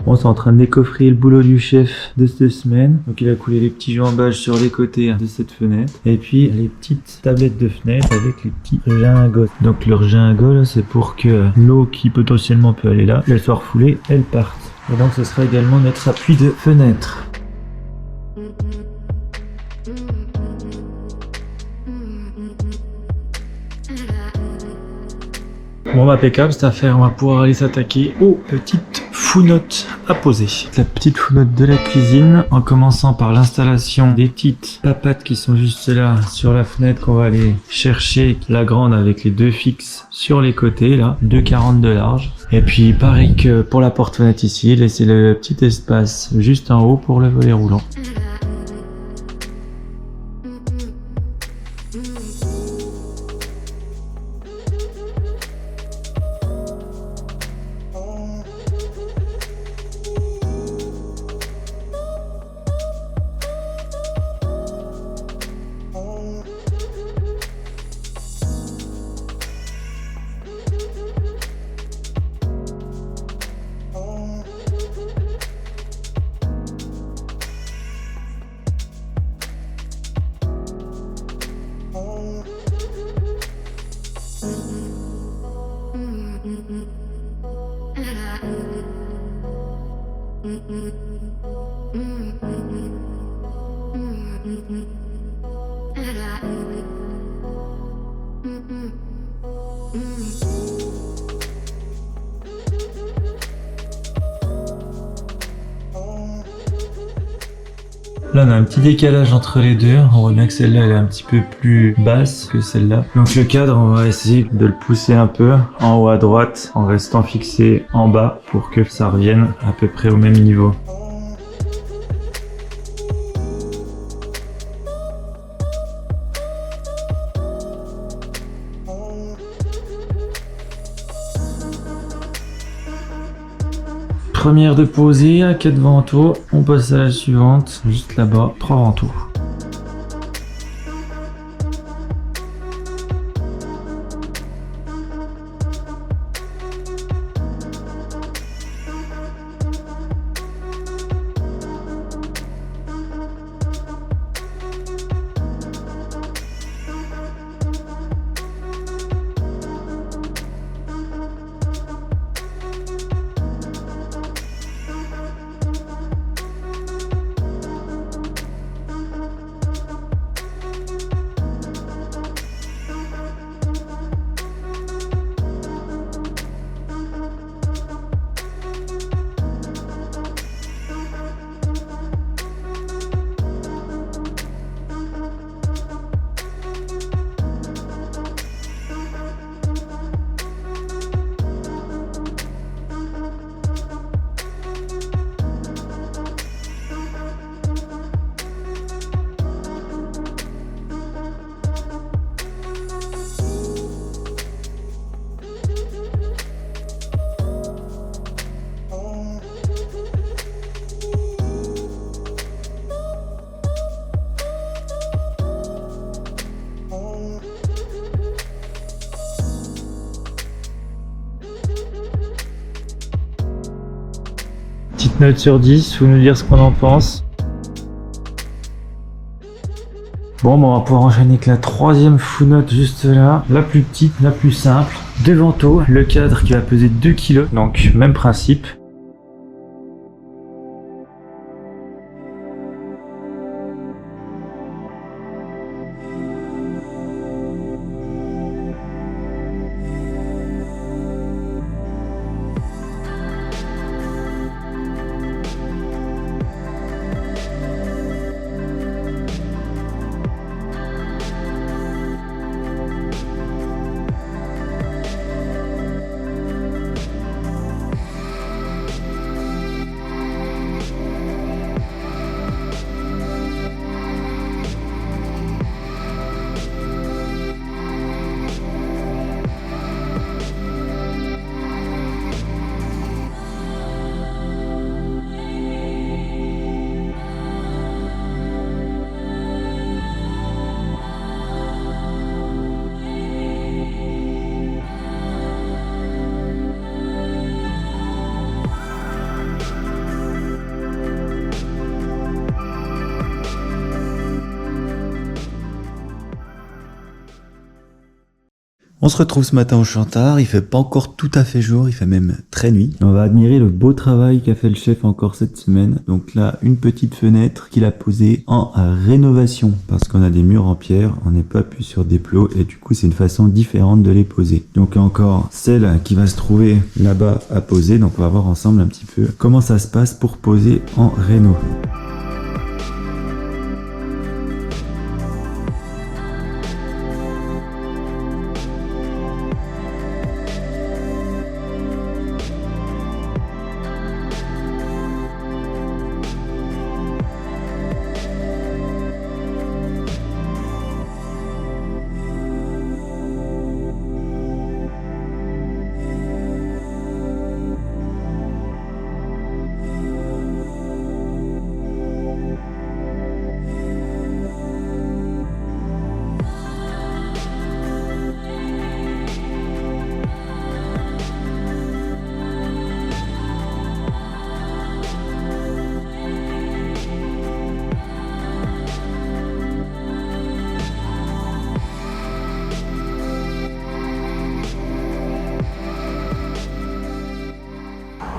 On est en train de décoffrer le boulot du chef de cette semaine. Donc il a coulé les petits jambages sur les côtés de cette fenêtre. Et puis les petites tablettes de fenêtre avec les petits gingots. Donc leur gingot là, c'est pour que l'eau qui potentiellement peut aller là, elle soit refoulée, elle parte. Et donc ce sera également notre appui de fenêtre. Bon, impeccable cette affaire, on va pouvoir aller s'attaquer aux petites founottes à poser. La petite founotte de la cuisine, en commençant par l'installation des petites papates qui sont juste là sur la fenêtre qu'on va aller chercher. La grande avec les deux fixes sur les côtés là, 2,40 de large. Et puis pareil que pour la porte-fenêtre ici, laisser le petit espace juste en haut pour le volet roulant. Là on a un petit décalage entre les deux, on voit bien que celle-là elle est un petit peu plus basse que celle-là. Donc le cadre on va essayer de le pousser un peu en haut à droite en restant fixé en bas pour que ça revienne à peu près au même niveau. Première de poser à 4 vantaux, on passe à la suivante, juste là-bas, 3 vantaux. Petite note sur 10, vous nous dire ce qu'on en pense. Bon, on va pouvoir enchaîner avec la troisième founotte juste là, la plus petite, la plus simple. 2 vantaux, le cadre qui va peser 2 kg, donc même principe. On se retrouve ce matin au Chantard, il fait pas encore tout à fait jour, il fait même très nuit. On va admirer le beau travail qu'a fait le chef encore cette semaine. Donc là, une petite fenêtre qu'il a posée en rénovation parce qu'on a des murs en pierre, on n'est pas plus sur des plots et du coup c'est une façon différente de les poser. Donc encore celle qui va se trouver là-bas à poser, donc on va voir ensemble un petit peu comment ça se passe pour poser en réno.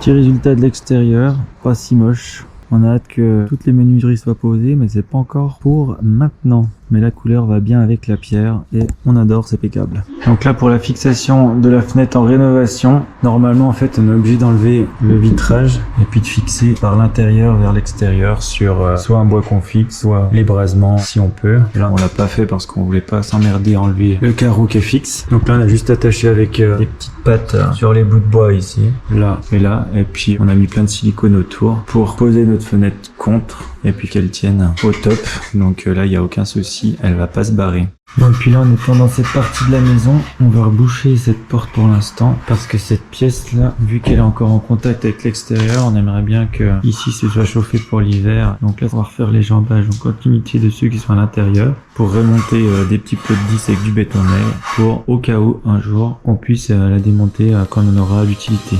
Petit résultat de l'extérieur, pas si moche. On a hâte que toutes les menuiseries soient posées, mais c'est pas encore pour maintenant. Mais la couleur va bien avec la pierre et on adore, c'est impeccable. Donc là pour la fixation de la fenêtre en rénovation, normalement en fait on est obligé d'enlever le vitrage et puis de fixer par l'intérieur vers l'extérieur sur soit un bois confit, soit l'ébrasement si on peut. Là on l'a pas fait parce qu'on voulait pas s'emmerder à enlever le carreau qui est fixe. Donc là on a juste attaché avec des petites pattes sur les bouts de bois ici, là et là, et puis on a mis plein de silicone autour pour poser notre fenêtre contre et puis qu'elle tienne au top. Donc là il n'y a aucun souci, elle va pas se barrer. Bon, et puis là, en étant dans cette partie de la maison, on va reboucher cette porte pour l'instant parce que cette pièce-là, vu qu'elle est encore en contact avec l'extérieur, on aimerait bien que ici ce soit chauffé pour l'hiver. Donc là, on va refaire les jambages en continuité de ceux qui sont à l'intérieur pour remonter des petits pots de 10 avec du béton maigre pour au cas où un jour on puisse la démonter quand on en aura l'utilité.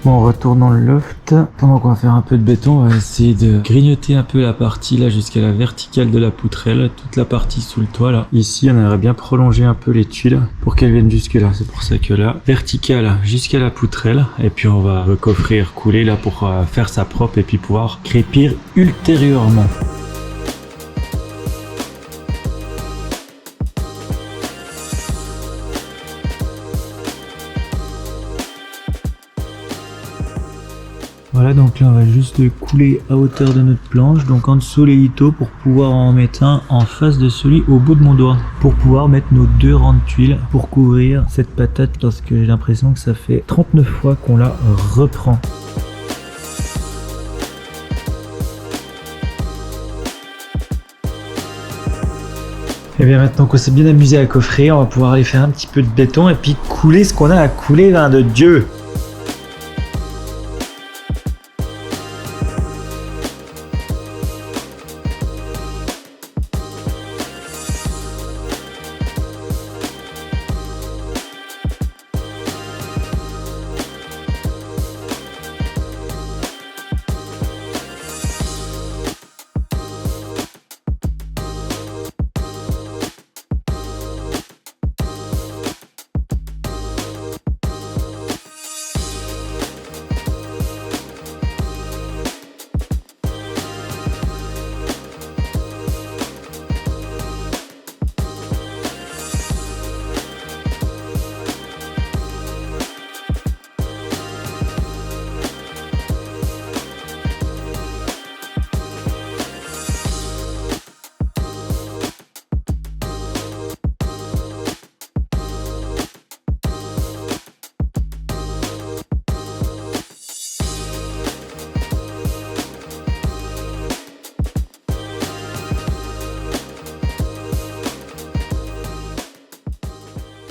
Bon, on retourne dans le loft. Pendant qu'on va faire un peu de béton, on va essayer de grignoter un peu la partie là jusqu'à la verticale de la poutrelle, toute la partie sous le toit là. Ici, on aimerait bien prolonger un peu les tuiles pour qu'elles viennent jusque là. C'est pour ça que là, verticale jusqu'à la poutrelle. Et puis on va recoffrir, couler là pour faire ça propre et puis pouvoir crépir ultérieurement. Voilà, donc là on va juste couler à hauteur de notre planche, donc en dessous les lithos pour pouvoir en mettre un en face de celui au bout de mon doigt, pour pouvoir mettre nos 2 rangs de tuiles pour couvrir cette patate parce que j'ai l'impression que ça fait 39 fois qu'on la reprend. Et bien maintenant qu'on s'est bien amusé à coffrer, on va pouvoir aller faire un petit peu de béton et puis couler ce qu'on a à couler, vin de Dieu.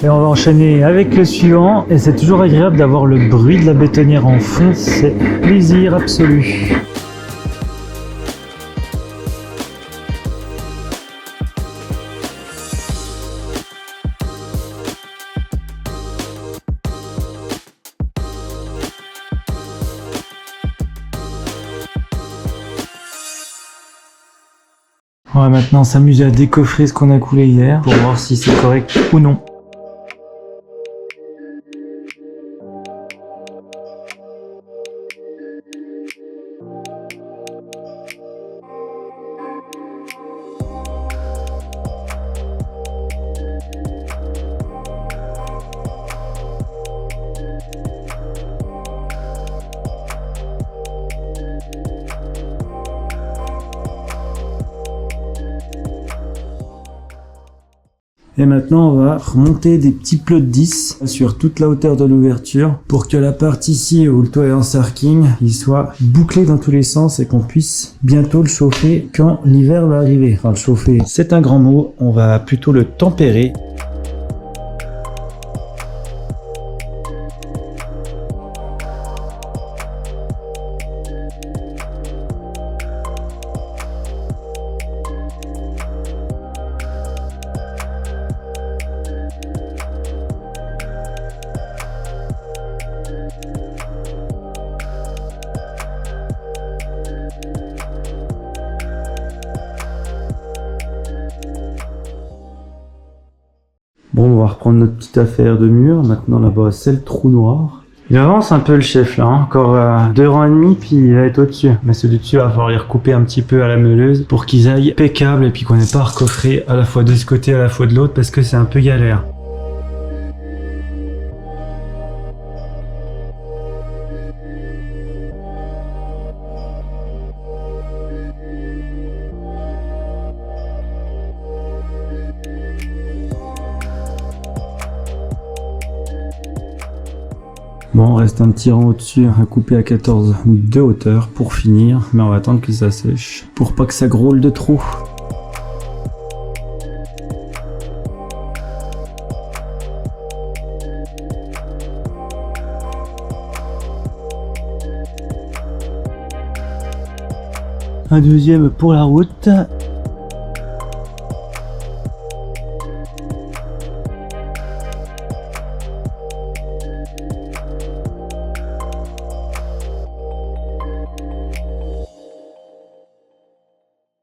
Et on va enchaîner avec le suivant, et c'est toujours agréable d'avoir le bruit de la bétonnière en fond, c'est plaisir absolu. On va maintenant s'amuser à décoffrer ce qu'on a coulé hier pour voir si c'est correct ou non. Et maintenant, on va remonter des petits plots de 10 sur toute la hauteur de l'ouverture pour que la partie ici où le toit est en sarking, il soit bouclé dans tous les sens et qu'on puisse bientôt le chauffer quand l'hiver va arriver. Enfin, le chauffer, c'est un grand mot, on va plutôt le tempérer. Bon, on va reprendre notre petite affaire de mur. Maintenant, là-bas, c'est le trou noir. Il avance un peu le chef, là. Hein. Encore 2 rangs et demi, puis il va être au-dessus. Mais ceux du dessus, il va falloir les recouper un petit peu à la meuleuse pour qu'ils aillent impeccables et puis qu'on n'ait pas à recoffrer à la fois de ce côté, à la fois de l'autre, parce que c'est un peu galère. Bon, reste un petit rang au-dessus à couper à 14 de hauteur pour finir, mais on va attendre que ça sèche pour pas que ça grôle de trop. Un deuxième pour la route